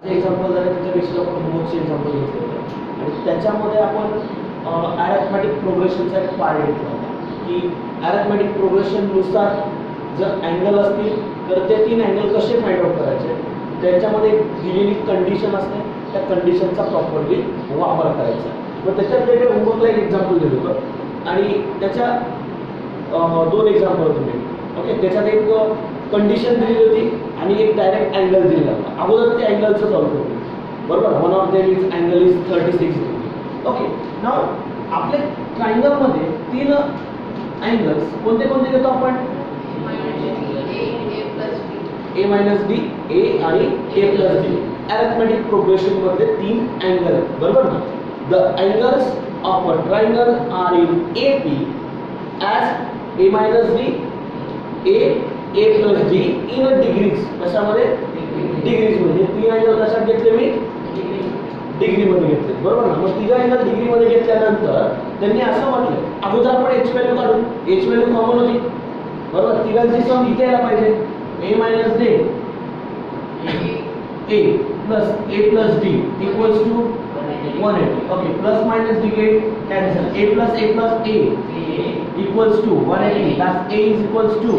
Example झालं त्याच्यापेक्षा आपण होमवर्कचे एक्झाम्पल घेतलं होतं आणि त्याच्यामध्ये आपण ॲरेथमॅटिक प्रोग्रेशनचा एक पार्ट घेतला होता की ॲरेथमॅटिक प्रोग्रेशननुसार जर अँगल असतील तर ते 3 अँगल कसे फाइंड आउट करायचे, त्याच्यामध्ये दिलेली कंडिशन असते, त्या कंडिशनचा प्रॉपरली वापर करायचा. मग त्याच्यात ते होमवर्कला एक एक्झाम्पल दिलं होतं आणि त्याच्या 2 एक्झाम्पल होते. ओके, त्याच्यात एक कंडिशन दिली होती आणि एक डायरेक्ट अँगल दिलेला होता. अगोदर ते अँगलचं सॉल्व करू. बरोबर, one of them is angle is 36 degree. Okay, now आपल्या ट्रायंगलमध्ये 3 अँगल्स कोणते कोणते घेतो आपण? ए मायनस डी, ए आणि ए प्लस डी. अरिथमेटिक प्रोग्रेशन मध्ये 3 अँगल, बरोबर ना? The angles of a triangle are in AP as a minus d, a plus d in a degrees. कशामध्ये? डिग्रीज मध्ये. 3 अँगल कशात घेतले मी? डिग्री मध्ये घेतले, बरोबर ना? मग 3 अँगल डिग्री मध्ये घेतल्यानंतर त्यांनी असं म्हटलं, अगोदर आपण h व्हॅल्यू काढू. h व्हॅल्यू कॉमन होती, बरोबर? तिघांची सम इथे यायला पाहिजे. a minus d a plus a plus d equals to 180. Okay, plus minus d get cancel. a plus a equals to 180. Thus a is equals to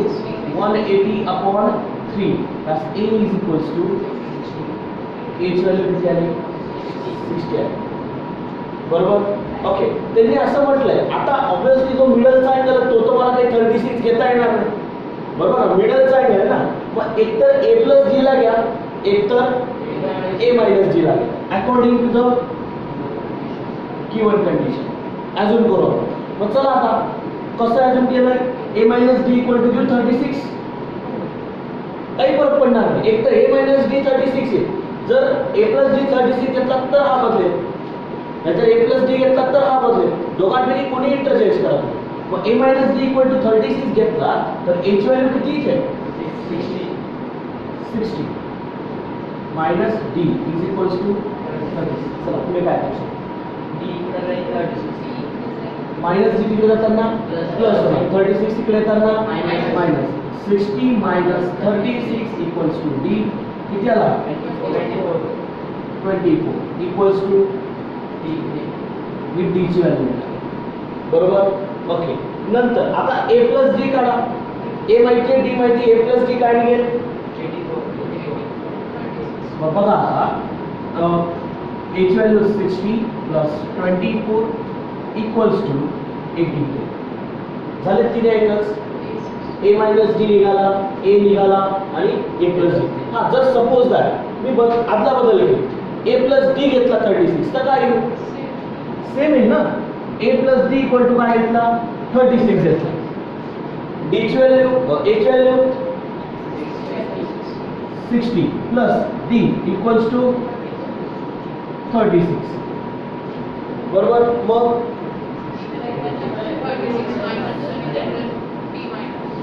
180 upon 3. Thus a is equals to h value किती आली? 60 आहे, बरोबर? Okay, त्यांनी असं म्हटलंय. आता obviously जो मिडलचा angle तो मला काही 36 घेता येणार नाही, बरोबर ना? मिडलचा अँगल आहे ना, मग एकतर a plus d ला घ्या, एकतर a minus d ला घ्या, according to the given condition. अजून करू आपण. मग चला आता कसं अजून केलंय? a minus d equal to 36. काही फरक पडणार नाही. एक तर a minus d 36 आहे. जर a plus d 36 घेतला तर हा बदलेल, नाहीतर a plus d घेतला तर हा बदलेल. दोघांपैकी कोणी इंटरचेंज करा. मग a minus d equal to 36 घेतला तर h व्हॅल्यू किती आहे? 60 minus d is equals to 36. चला पुढे काय करायचं? माइनस d तिकडे जाताना प्लस होणार, 36 तिकडे येताना minus. 60 minus 36 equals to d किती आला? 24 equals to with d ची व्हॅल्यू, बरोबर? ओके, नंतर आता a plus d काढा. a माहिती आहे, d माहिती आहे, a plus d काय निघेल? मग बघा आता h value 60 plus 24 equals to 84. झाले 3 अँगल्स. a minus d निघाला, a निघाला आणि a plus d. हा, जर सपोज दॅट मी आदला बदल केला, a plus d घेतला 36 तर काय येईल? सेम आहे ना. a plus d equal to काय घेतला? 36 घेतला. d ची value, h value 60 plus d equals to 36, बरोबर? मग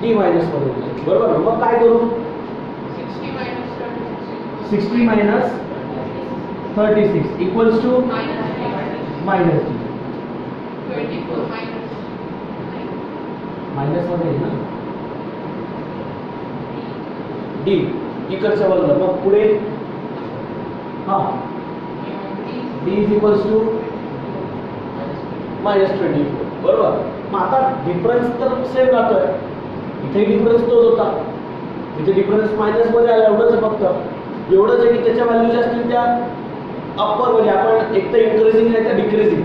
d मायनस मध्ये, बरोबर? मग काय करू? 60 minus 36 equals to minus d. Minus मध्ये आहे ना d इकडच्या बाजूला. मग पुढे हा d is equals to minus 24, बरोबर? मग आता डिफरन्स तर सेम राहतोय. इथे डिफरन्स तोच होता, इथे डिफरन्स मायनस मध्ये आला. एवढंच फक्त एवढंच आहे की त्याच्या व्हॅल्यूज असतील त्या अप्पर म्हणजे आपण एक तर इन्क्रीजिंग नाही तर डिक्रीजिंग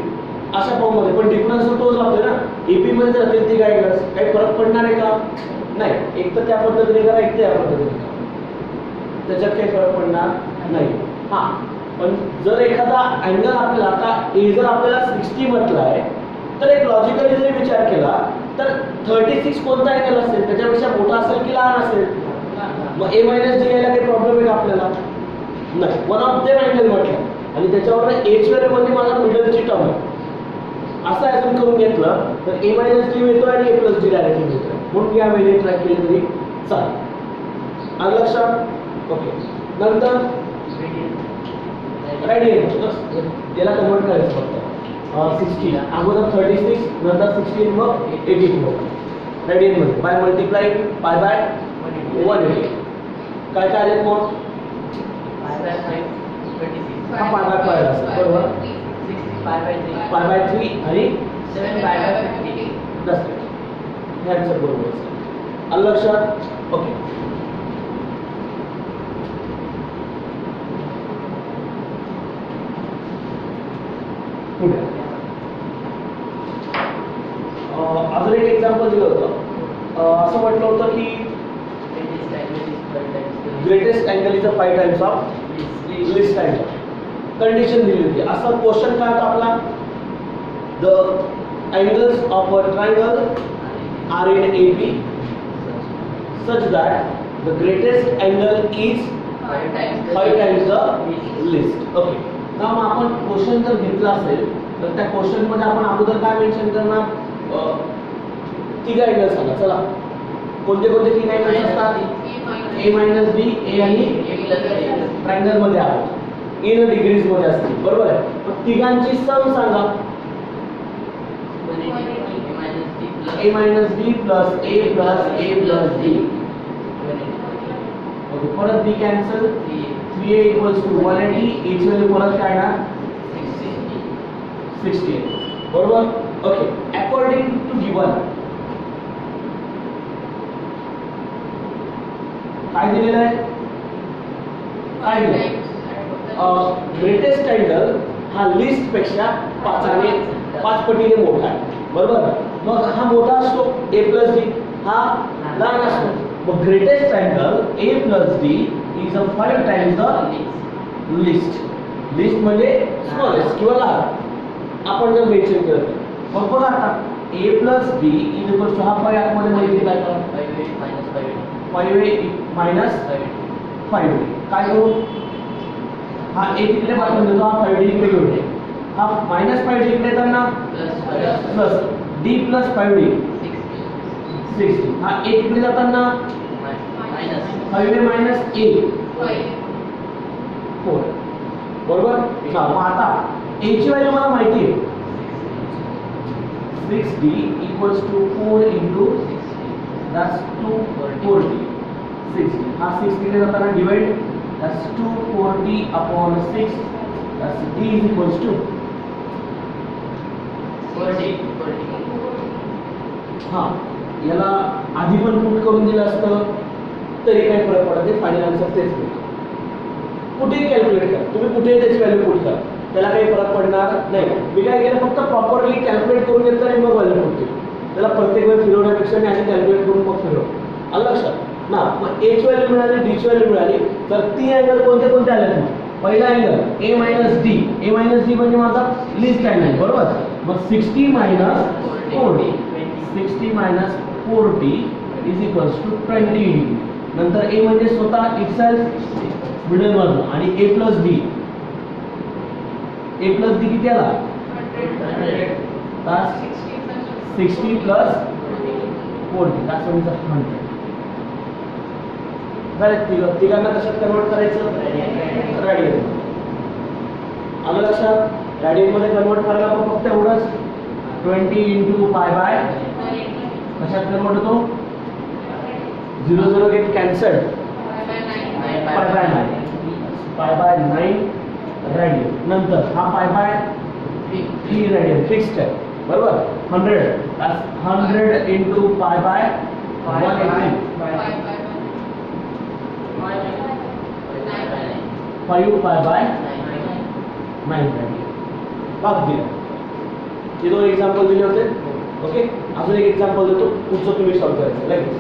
अशा फॉर्म मध्ये, पण डिफरन्स तोच राहतोय ना. एपी मध्ये जातील ती काय काही फरक पडणार आहे का? नाही. एक तर त्या पद्धतीने करा, एक तर या पद्धतीने करा, त्याच्यात काही फरक पडणार नाही. हा, पण जर एखादा अँगल आपल्याला आता a जर आपल्याला 60 म्हटला आहे तर एक लॉजिकली जरी विचार केला तर 36 कोणता अँगल असेल? त्याच्यापेक्षा मोठा असेल की लहान असेल? मग a minus d यायला काही प्रॉब्लेम आहे का आपल्याला? नाही. वन ऑफ देम अँगल म्हटलं आणि त्याच्यावर h व्हॅल्यू मध्ये माझा मिडलची टर्म आहे असं अजून करून घेतलं तर a minus d मिळतो आणि a plus d डायरेक्टली मिळतो. म्हणून या वेळी ट्रॅक केले तरी चालेल. आलं लक्षात? ओके, नंतर रेडियन याला कन्वर्ट करायचं फक्त 60 अगोदर 36 नंतर 16 मग 84 रेडियन मध्ये बाय मल्टिप्लाय बाय 180. काय काय आले मग? हा पाय बाय पाय असेल बरोबर. पाय बाय 3 आणि 7 पाय बाय 50. दस हे आन्सर बरोबर असेल. आलं लक्षात. ओके पुढे अजून एक एक्झाम्पल दिलं होतं. असं म्हटलं होतं की greatest angle is 5 times of list angle. Condition दिली होती. असा क्वेश्चन काय होता आपला, the angles of a triangle are in AB such that the greatest angle is 5 times the least. Okay. now आपण क्वेश्चन जर घेतला असेल तर त्या क्वेश्चन मध्ये आपण अगोदर काय मेन्शन करणार, तिघ अँगल सांगा. चला कोणते कोणते तीन अँगल्स असतात, a मायनस b, a आणि ट्रायंगल मध्ये आहोत, इन डिग्रीज मध्ये असतील बरोबर आहे. मग तिघांची सम सांगा. a minus b plus a plus a plus b. Okay, परत b cancel. 3a equals to 180. each value परत काय ना 68 बरोबर. ओके अकॉर्डिंग टू गिवन काय दिलेलं आहे, काय दिलं, ग्रेटेस्ट अँगल हा लिस्ट पेक्षा 5 पटीने मोठा आहे बरोबर. मग हा मोठा असतो a प्लस d, हा लहान असतो. मग greatest angle a plus d is 5 times the list. List म्हणजे स्मॉलेस्ट किंवा लहान आपण जर मेन्शन केलं तर. मग बघा आता a plus b is equal to हा 5 आतमध्ये मल्टिप्लाय करा 5a मायनस 5d. काय करू, हा a तिकडे पाठवून देतो, हा 5d इकडे घेऊन ये. हा मायनस 5d इकडे येताना प्लस d प्लस 5d 60. हा a तिकडे जाताना 5a मायनस a 4 बरोबर. हा मग आता a ची व्हॅल्यू मला माहिती आहे, 6d equals to 4 into that's 240 60. हा 6 तिकडे जाताना divide that's 240 upon 6 that's d is equals to 40. हा याला आधी पण पुट करून दिलं असतं तरी काही फरक पडत नाही, फायनल आन्सर तेच मिळतं. कुठेही कॅल्क्युलेट करा तुम्ही, कुठेही त्याची व्हॅल्यू पुट करा, त्याला काही फरक पडणार नाही. मी काय केलं, फक्त प्रॉपरली कॅल्क्युलेट करून घेतलं आणि मग व्हॅल्यू पुट केली. त्याला प्रत्येक वेळ फिरवण्यापेक्षा मी आधी कॅल्क्युलेट करून मग फिरवलं. आलं लक्षात ना. मग a ची व्हॅल्यू मिळाली, d ची व्हॅल्यू मिळाली, तर ती अँगल कोणते कोणते आले मग. पहिला angle a minus d, a minus d म्हणजे माझा लिस्ट अँगल बरोबर. मग 60 minus 4d, 60 minus 4d is equals to 20 degree. नंतर a म्हणजे स्वतः इटसेल्फ मिडल मधून आणि a plus d, a plus d किती आला 60 प्लस 40 that's 100. झाले तिघांना कशात कन्वर्ट करायचं, रेडियन. आलं लक्षात. रेडियन मध्ये कन्वर्ट करायला आपण फक्त एवढंच 20 into पाय बाय कशात कन्वर्ट होतो, 0 0 get cancelled, pi by 9 radian. नंतर हा पाय बाय 3 रेडियन फिक्स्ड आहे बरोबर. 100 that's 100 into पाय बाय 180 5 पाय बाय 9 रेडियन. भाग दिला. हे दोन एक्झाम्पल दिले होते. ओके अजून एक एक्झाम्पल देतो, पुढचं तुम्ही सॉल्व करायचं लगेच.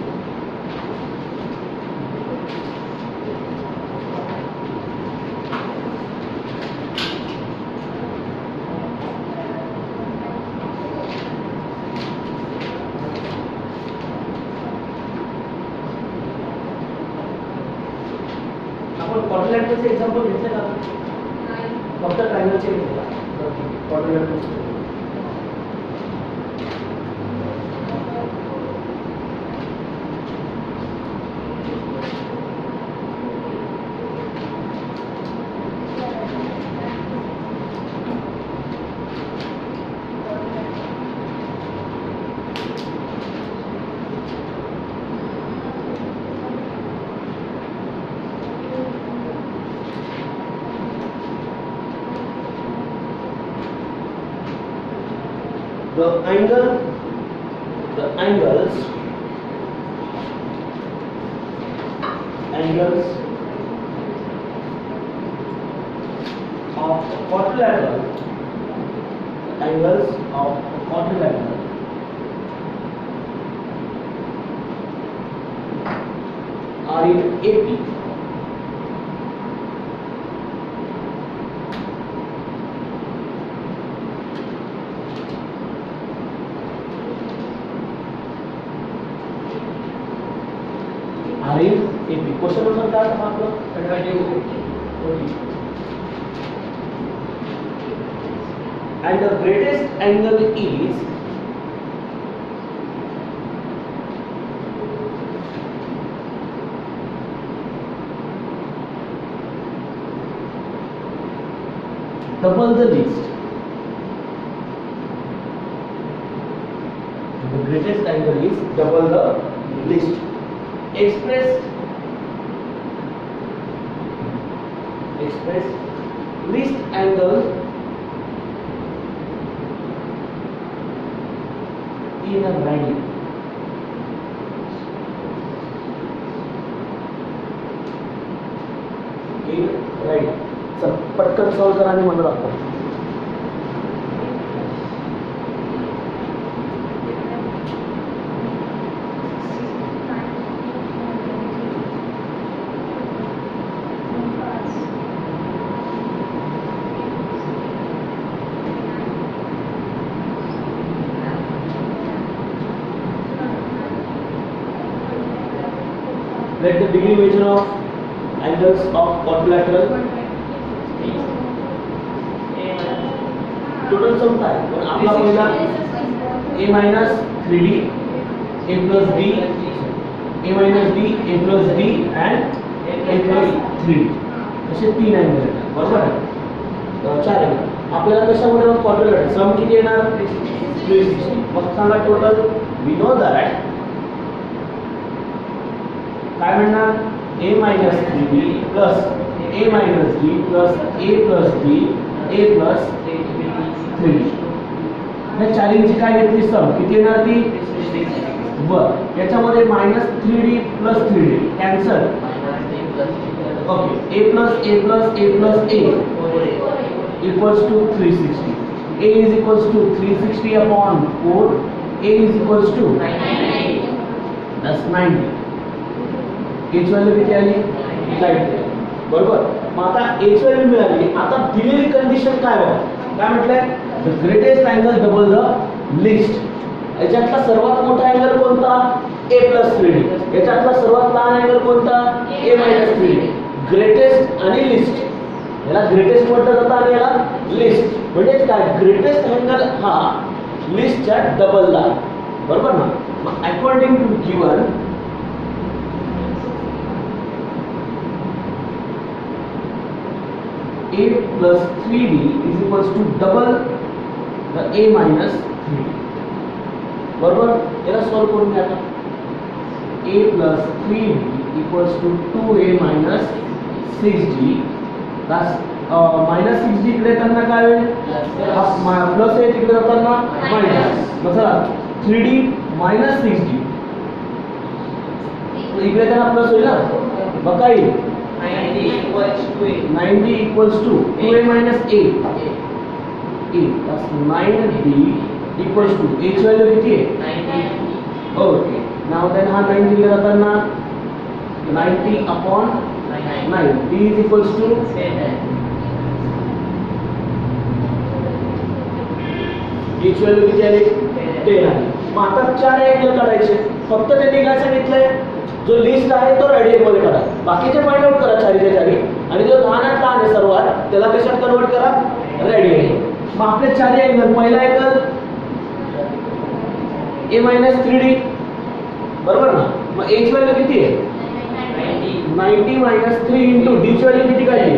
आपण क्वाड्रिलॅटरचे एक्झाम्पल घेतले का, फक्त ट्रायंगलचे घेतले का क्वाड्रिलॅटरचे. the angles of quadrilateral are in AP. Question number क्या था आपका? And the greatest angle is double the least. The greatest angle is double the least. Express least angle in a radian. सब पटकन solve कराने मन रखो. Let the degree measure of angles of quadrilateral total sum काय पण आपला पहिला a minus 3d a plus b a minus b a plus d and a plus 3d असे तीन अँगल आहेत बरोबर आहे. चार अँगल आपल्याला कशामध्ये क्वाड्रिलॅटरल सम किती येणार 360. मग सांगा टोटल वी नो दॅट काय म्हणणार a minus 3d plus a minus d plus a plus d a plus 3d. या चारींची काय घेतली सम किती येणार ती बर. याच्यामध्ये minus 3d plus 3d cancel. Okay a plus a plus a plus a equals to 360. a is equals to 360 upon 4. a is equals to 90. H value किती आली 90 बरोबर. मग आता एच व्हॅल्यू मिळाली. आता दिलेली कंडिशन काय बघा काय म्हटलंय the greatest angle double the list. याच्यातला सर्वात मोठा अँगल कोणता a plus 3d. याच्यातला सर्वात लहान अँगल कोणता a minus 3d. ग्रेटेस्ट आणि लिस्ट याला ग्रेटेस्ट म्हटलं जातं आणि याला लिस्ट म्हणजे काय ग्रेटेस्ट अँगल हा लिस्टच्या डबलला बरोबर ना. मग according to given a plus 3d is equals to double the a minus 3d बरोबर. याला सॉल्व करून घ्या. a plus 3d equals to 2a minus 6d. that's minus 6d इकडे येताना काय होईल प्लस आहे तिकडे जाताना मायनस. मग चला 3d minus 6d इकडे येताना प्लस होईल ना. मग काय 90 equals to 2a minus a. That's 9d equals to h value किती आहे 90. Okay. Now then हा 9 दिला जाताना 90 upon 9 d is equals to 10. h value किती आली 10 आली. मग आता चार अँगल काढायचे. फक्त त्यांनी काय सांगितलंय जो लिस्ट आहे तो रेडियन मध्ये काढा. बाकीचे फाइंड आउट करा चारीच्या चारी आणि जो लहानात लहान आहे सर्वात त्याला कशात कन्वर्ट करा रेडियन. मग आपले चारी अँगल पहिला अँगल a minus 3d बरोबर ना. मग h व्हॅल्यू किती आहे 90 minus 3 into d ची व्हॅल्यू किती काढली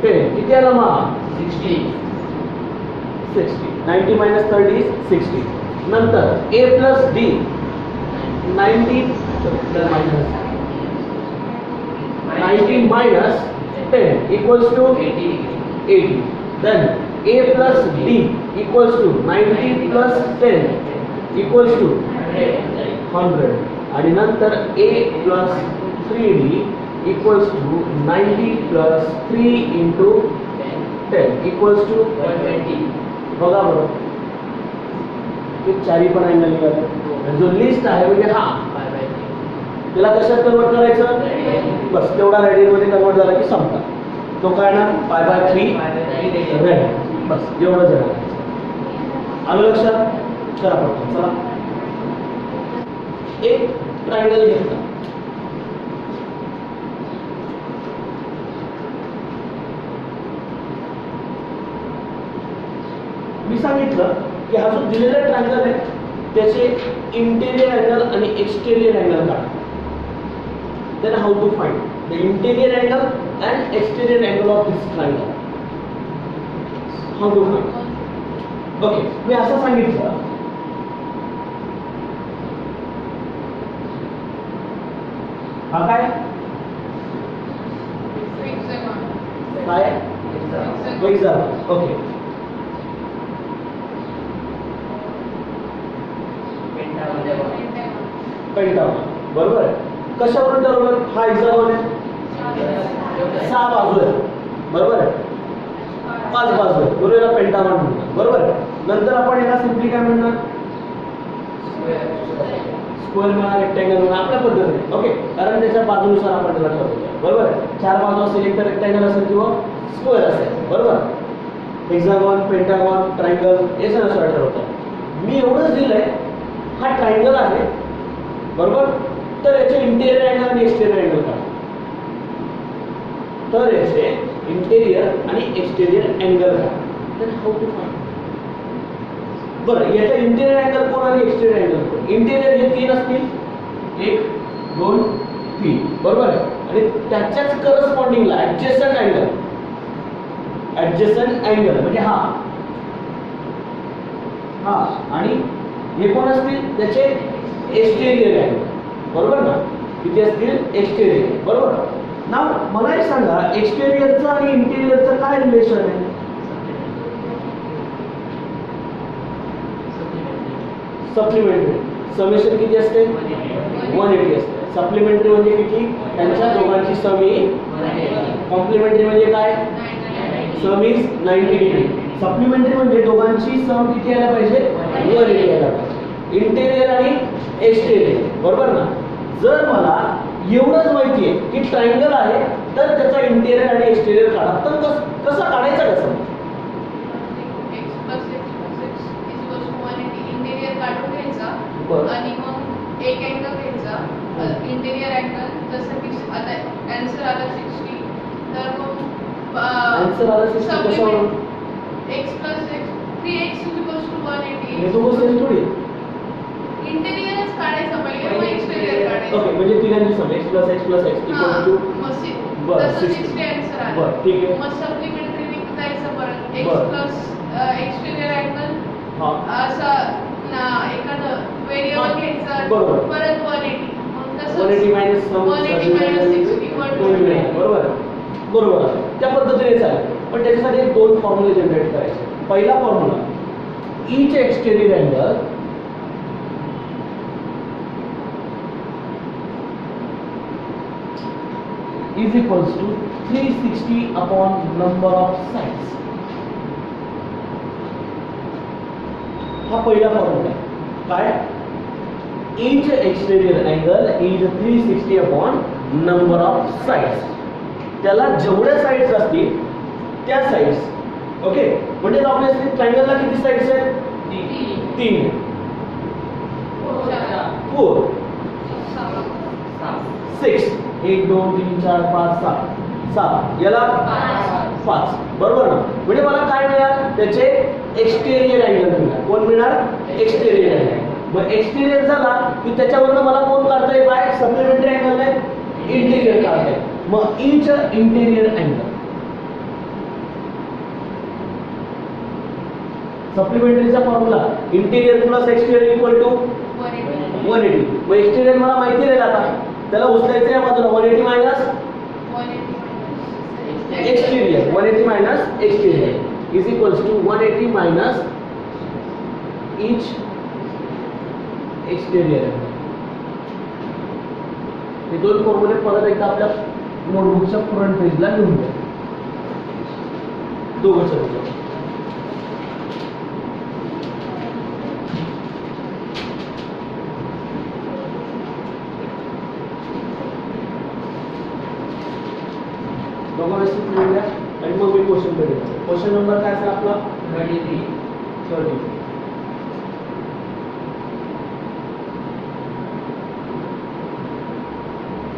10. किती आला मग 60. 90 minus 30 is 60. नंतर a plus d 90 minus 10 equals to 80. Then A plus D equals to 90 plus 10 equals to 100 आणि नंतर A plus 3D equals to 90 plus 3 into 10 equals to 120. बघा बरं ते चारी पण अँगल निघाले आणि जो लिस्ट आहे म्हणजे हा 5/3. त्याला कशात कन्वर्ट करायचं बस तेवढा रेडियन मध्ये कन्वर्ट झाला की संपला तो काय ना पाय बाय 3 रेडियन बस एवढं झालं आलं लक्षात करा पटकन चला एक ट्रायंगल घेतला मी सांगितलं की हा जो दिलेला ट्रायंगल आहे त्याचे इंटेरियर अँगल आणि एक्सटेरियर अँगल काढा then how to find the interior angle and exterior angle of this triangle how to find okay मी असं सांगितलं हा काय काय एक्झाम ओके पेंटागॉन बरोबर आहे कशावरून ठरवलं हा हेक्सागोन आहे 6 बाजू आहे बरोबर आहे 5 बाजू आहे बरोबर याला पेंटागॉन म्हणतात बरोबर आहे नंतर आपण याला सिम्पली काय म्हणणार स्क्वेअर म्हणा रेक्टँगल म्हणा आपल्या पद्धतीने ओके कारण त्याच्या बाजूनुसार आपण त्याला ठरवूया बरोबर आहे 4 बाजू असेल एक तर रेक्टँगल असेल किंवा स्क्वेअर असेल बरोबर हेक्सागॉन पेंटागॉन ट्रायंगल हे सगळं ठरवतात मी एवढंच दिलंय हा ट्रायंगल आहे बरोबर तर याचे इंटेरियर अँगल आणि एक्सटेरियर अँगल काढा तर याचे इंटेरियर आणि एक्सटेरियर अँगल काढा देन हाऊ टू फाइंड बरं याचा इंटेरियर अँगल कोण आणि एक्सटेरियर अँगल कोण इंटेरियर हे 3 असतील 1 2 3 बरोबर आहे आणि त्याच्याच करस्पॉन्डिंगला ॲडजस्टंट अँगल म्हणजे हा आणि हे कोण असतील त्याचे एक्सटेरियर अँगल बरोबर ना किती असतील एक्सटेरियर बरोबर ना मला एक सांगा एक्सटेरियरचं आणि इंटेरियरचं काय रिलेशन आहे सप्लिमेंटरी समेशन किती असते 180 असते सप्लिमेंटरी म्हणजे किती त्यांच्या दोघांची सम ही कॉम्प्लिमेंटरी म्हणजे काय सम इज 90 डिग्री सप्लिमेंटरी म्हणजे दोघांची सम किती यायला पाहिजे 180 यायला पाहिजे इंटेरियर आणि एक्सटेरियर बरोबर ना जर मला एवढंच माहिती आहे की ट्रायंगल आहे तर त्याचा इंटेरियर आणि एक्सटेरियर काढा तर कसं काढायचं कसं काढून घ्यायचा आणि मग एक अँगल घ्यायचा इंटेरियर अँगल जसं की आता आन्सर आला 60 तर मग आन्सर आला 60 कशावरून x plus x 3x equals to 180 हे तो सेम थोडी इंटेरियरच काढायचं पहिले मग एक्सटेरियर काढायचं ओके म्हणजे तिघांची सम x plus x equal to तसं 60 आन्सर आला बरं ठीक आहे मग सप्लिमेंटरी जायचं परत x बरं. plus एक्सटेरियर अँगल हां असं ना एखादं व्हेरिएबल घ्यायचं बरोबर. परत 180 मग तसंच 180 minus sum 180 minus 60 equal to 29 बरोबर आहे. त्या पद्धतीने चालेल पण त्याच्यासाठी एक 2 फॉर्म्युले जनरेट करायचे पहिला formula each exterior angle is equals to 360 upon number of sides हा पहिला फॉर्म्युला काय each exterior angle is 360 upon number of sides त्याला जेवढ्या साइड्स असतील त्या साइड्स ओके म्हणजे ऑब्वियसली ट्रायंगलला किती साइड्स आहेत 3 4 6 1 2 3 4 5 6 7 याला 5 बरोबर ना म्हणजे मला काय मिळालं त्याचे एक्सटेरियर अँगल मिळाला कोण मिळणार एक्सटेरियर अँगल मग एक्सटेरियर झाला की त्याच्यावरनं मला कोण काढता येईल बाय सप्लिमेंटरी अँगल नाही इंटेरियर काढता येईल मग इच इंटेरियर अँगल सप्लिमेंटरीचा formula interior plus exterior equal to 180 मग एक्सटेरियर मला माहिती राहील आता त्याला उचलायचं या बाजूला 180 minus exterior 180 minus exterior is equals to 180 minus each exterior angle. हे दोन फॉर्म्युले परत एकदा आपल्या नोटबुकच्या फ्रंट पेजला लिहून द्या. दोघं चल. दोघं व्यवस्थित लिहून द्या आणि मग मी क्वेश्चन कडे येतो. क्वेश्चन नंबर काय असेल आपला 33. 30.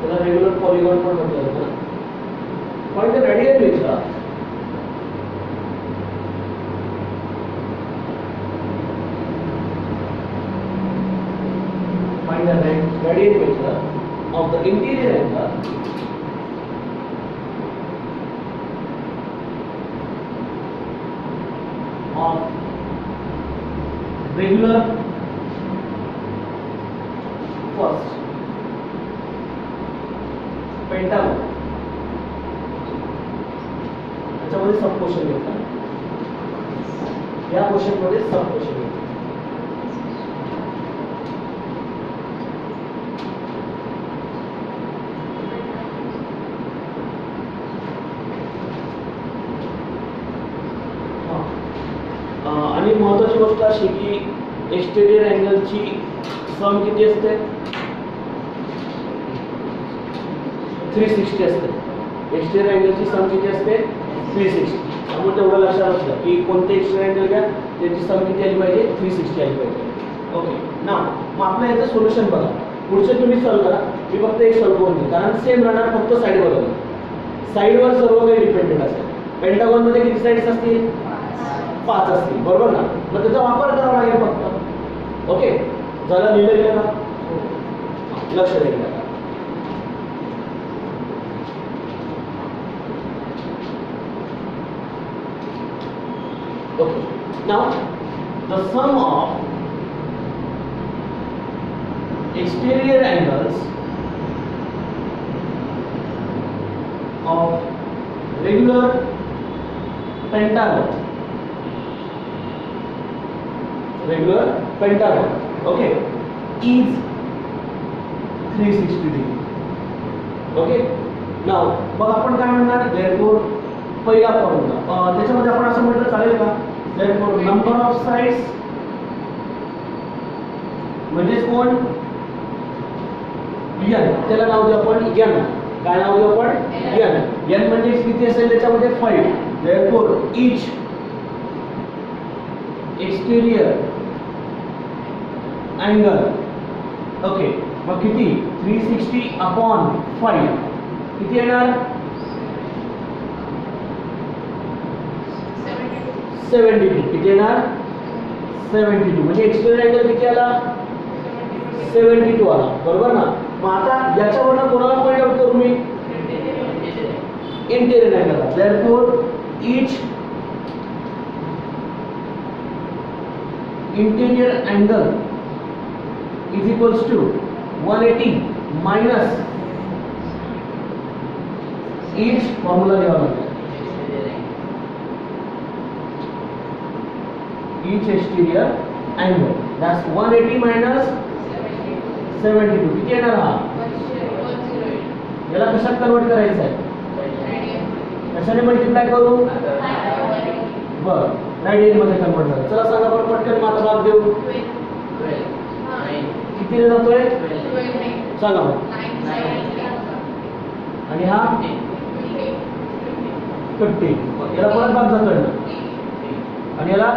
त्याला रेग्युलर पॉलिगॉन पण म्हटलं जातं. पण ते रेडियन पेक्षा find the radian measure of the interior angle of regular first pentagon. त्याच्यामध्ये सब क्वेश्चन घेतला. या क्वेश्चन मध्ये सब क्वेश्चन घेतला. आणि महत्त्वाची गोष्ट अशी की एक्सटेरियर अँगलची सम किती असते? 360 असते. एक्सटेरियर अँगलची सम किती असते? 360. त्यामुळे तेवढं लक्षात असलं की कोणते एक्सटेरियर अँगल घ्या त्याची सम किती आली पाहिजे? 360 आली पाहिजे. ओके ना. मग आपलं याचं सोल्युशन बघा. पुढचे तुम्ही सॉल्व करा. मी फक्त एक सॉल्व करून देईन कारण सेम राहणार, फक्त साईड बघा. साईडवर सर्व काही डिपेंडेंट असेल. पेंटागॉन मध्ये किती साईड्स असतील? 5 असतील, बरोबर ना. मग त्याचा वापर करावा लागेल फक्त. ओके, झालं? लिहिलं गेलं का? लक्ष द्यायला. Okay. Now, the sum of exterior angles of regular pentagon, okay, is 360 degree. Okay. Now, बघ आपण काय म्हणणार? Therefore, पहिला फॉर्म्युला त्याच्यामध्ये आपण असं म्हटलं चालेल का? Therefore, number of sides म्हणजे कोण? n. त्याला नाव देऊ आपण n. काय नाव देऊ आपण? n. n म्हणजे किती असेल त्याच्यामध्ये? 5. Therefore, each exterior angle, okay, मग किती? 360 upon 5 किती येणार? 72. किती येणार? 72. म्हणजे एक्सटेरियर अँगल किती आला? 72 आला, बरोबर ना. मग आता याच्यावरनं कोणाला पॉइंट आउट करू मी? इंटेरियर अँगलला. Therefore each interior angle is equals to 180 minus each formula लिहावा लागेल. each exterior angle, that's 180 minus 72. किती येणार हा? याला कशात कन्वर्ट करायचं आहे? कशाने मल्टिप्लाय करू? बर, रेडियन मध्ये कन्वर्ट झालं. चला सांगा बरं पटकन. माझा भाग देऊ. किती जातोय? सांगा मग. आणि हा 50. याला परत भाग जातोय ना. आणि याला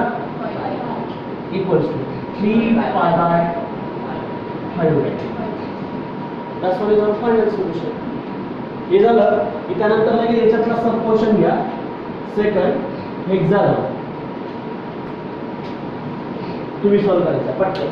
equals to 3 pi by 500. That's what is our final solution. हे झालं की त्यानंतर लगेच याच्यातला सब क्वेश्चन घ्या. सेकंड हेक्सागॉन तुम्ही सॉल्व करायचा पटकन.